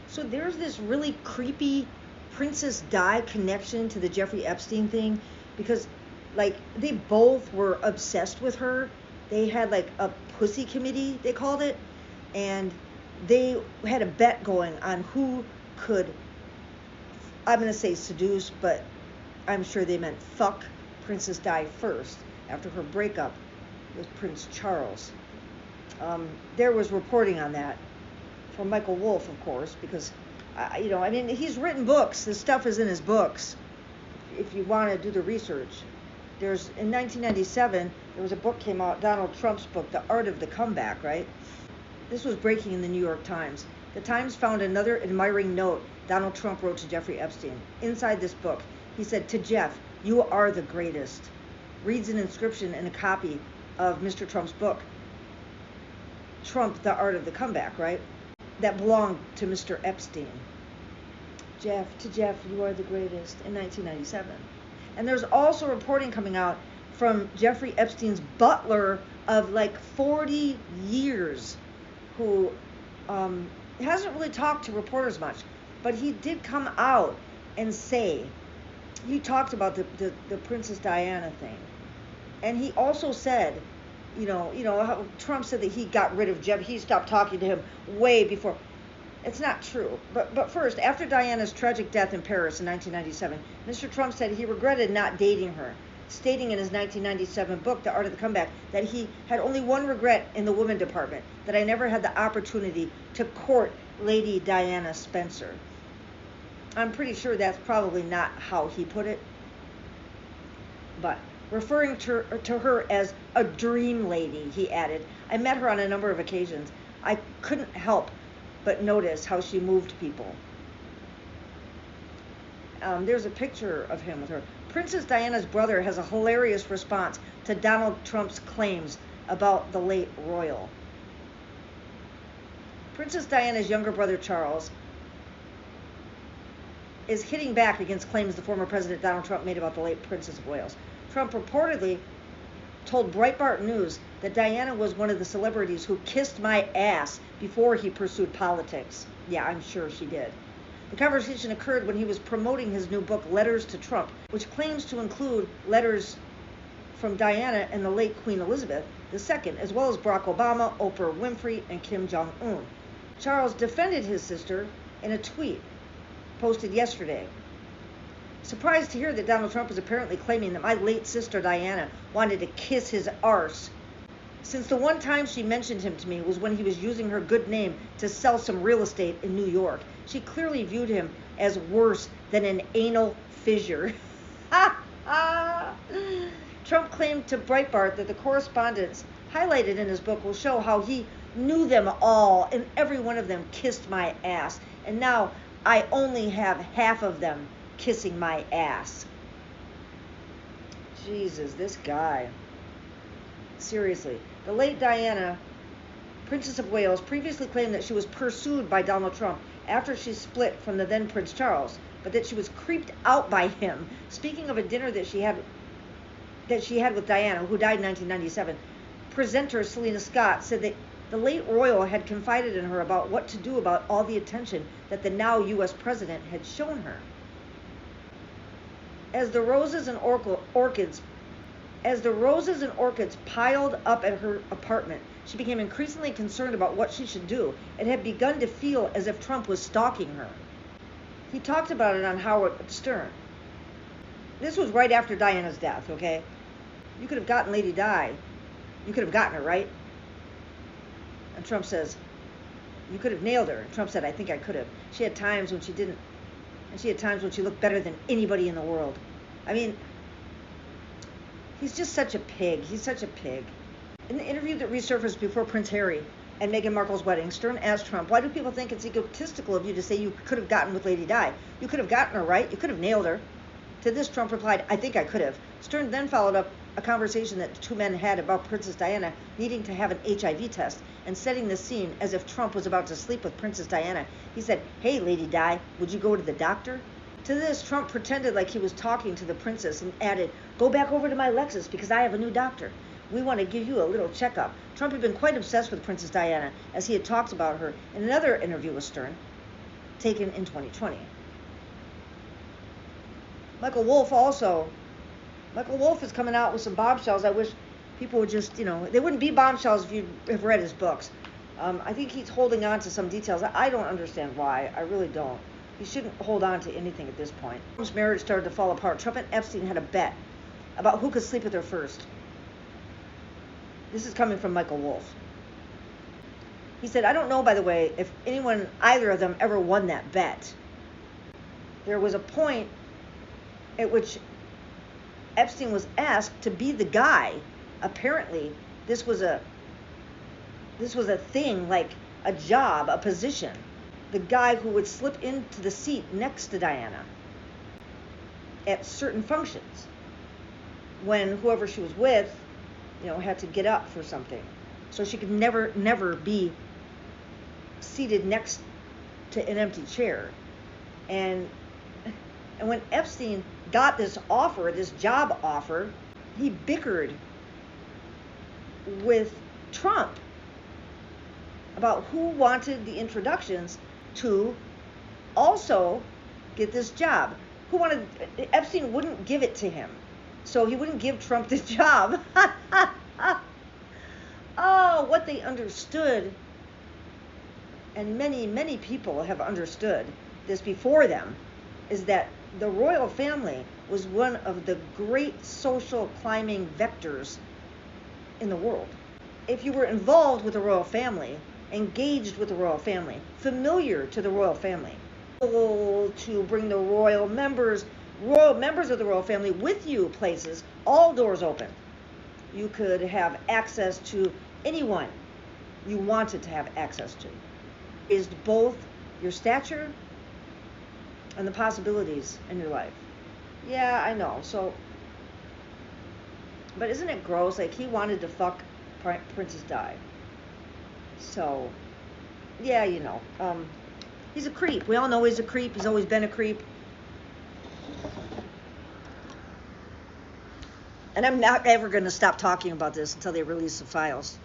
So there's this really creepy Princess Di connection to the Jeffrey Epstein thing, because like they both were obsessed with her. They had like a pussy committee, they called it, and they had a bet going on who could, I'm going to say seduce, but I'm sure they meant fuck Princess Di first after her breakup with Prince Charles. There was reporting on that from Michael Wolff, of course, because, I mean, he's written books. This stuff is in his books, if you want to do the research. In 1997, there was a book came out, Donald Trump's book, The Art of the Comeback, right? This was breaking in the New York Times. The Times found another admiring note Donald Trump wrote to Jeffrey Epstein. Inside this book, he said, "To Jeff, you are the greatest." Reads an inscription in a copy of Mr. Trump's book, Trump, The Art of the Comeback, right? That belonged to Mr. Epstein. Jeff, to Jeff, you are the greatest, in 1997. And there's also reporting coming out from Jeffrey Epstein's butler of like 40 years, who hasn't really talked to reporters much, but he did come out and say, he talked about the Princess Diana thing. And he also said, how Trump said that he got rid of Jeff, he stopped talking to him way before. It's not true. But first, after Diana's tragic death in Paris in 1997, Mr. Trump said he regretted not dating her, stating in his 1997 book, The Art of the Comeback, that he had only one regret in the women department, that I never had the opportunity to court Lady Diana Spencer. I'm pretty sure that's probably not how he put it, but referring to her as a dream lady, he added, "I met her on a number of occasions. I couldn't help but notice how she moved people." There's a picture of him with her. Princess Diana's brother has a hilarious response to Donald Trump's claims about the late royal. Princess Diana's younger brother, Charles, is hitting back against claims the former President Donald Trump made about the late Princess of Wales. Trump reportedly told Breitbart News that Diana was one of the celebrities who kissed my ass before he pursued politics. Yeah, I'm sure she did. The conversation occurred when he was promoting his new book, Letters to Trump, which claims to include letters from Diana and the late Queen Elizabeth II, as well as Barack Obama, Oprah Winfrey, and Kim Jong-un. Charles defended his sister in a tweet posted yesterday. Surprised to hear that Donald Trump is apparently claiming that my late sister Diana wanted to kiss his arse, since the one time she mentioned him to me was when he was using her good name to sell some real estate in New York. She clearly viewed him as worse than an anal fissure. Trump claimed to Breitbart that the correspondence highlighted in his book will show how he knew them all and every one of them kissed my ass, and now I only have half of them kissing my ass. Jesus, this guy. Seriously. The late Diana, Princess of Wales, previously claimed that she was pursued by Donald Trump after she split from the then Prince Charles, but that she was creeped out by him. Speaking of a dinner that she had with Diana, who died in 1997, presenter Selena Scott said that the late royal had confided in her about what to do about all the attention that the now U.S. president had shown her. As the roses and orchids piled up at her apartment, she became increasingly concerned about what she should do and had begun to feel as if Trump was stalking her. He talked about it on Howard Stern. This was right after Diana's death, okay? You could have gotten Lady Di. You could have gotten her, right? And Trump says, you could have nailed her. And Trump said, I think I could have. She had times when she didn't. And she had times when she looked better than anybody in the world. I mean, he's just such a pig. He's such a pig. In the interview that resurfaced before Prince Harry and Meghan Markle's wedding, Stern asked Trump, why do people think it's egotistical of you to say you could have gotten with Lady Di? You could have gotten her, right? You could have nailed her. To this, Trump replied, I think I could have. Stern then followed up a conversation that the two men had about Princess Diana needing to have an HIV test and setting the scene as if Trump was about to sleep with Princess Diana. He said, hey, Lady Di, would you go to the doctor? To this, Trump pretended like he was talking to the princess and added, go back over to my Lexus because I have a new doctor. We want to give you a little checkup. Trump had been quite obsessed with Princess Diana, as he had talked about her in another interview with Stern. taken in 2020. Michael Wolff is coming out with some bombshells. I wish people would just, they wouldn't be bombshells if you have read his books. I think he's holding on to some details. I don't understand why. I really don't. He shouldn't hold on to anything at this point. Trump's marriage started to fall apart. Trump and Epstein had a bet about who could sleep with her first. This is coming from Michael Wolff. He said, I don't know, by the way, if either of them ever won that bet. There was a point at which Epstein was asked to be the guy. Apparently, this was a thing, like a job, a position. The guy who would slip into the seat next to Diana at certain functions when whoever she was with, had to get up for something. So she could never be seated next to an empty chair. And when Epstein got this job offer, he bickered with Trump about who wanted the introductions to also get this job. Epstein wouldn't give it to him. So he wouldn't give Trump the job. Oh, what they understood, and many people have understood this before them, is that the royal family was one of the great social climbing vectors in the world. If you were involved with the royal family, engaged with the royal family, familiar to the royal family, to bring the members of the royal family with you places, all doors open. You could have access to anyone you wanted to have access to. Is both your stature and the possibilities in your life. Yeah, I know. So, but isn't it gross? Like, he wanted to fuck Princess Di. So, yeah, he's a creep. We all know he's a creep. He's always been a creep. And I'm not ever going to stop talking about this until they release the files.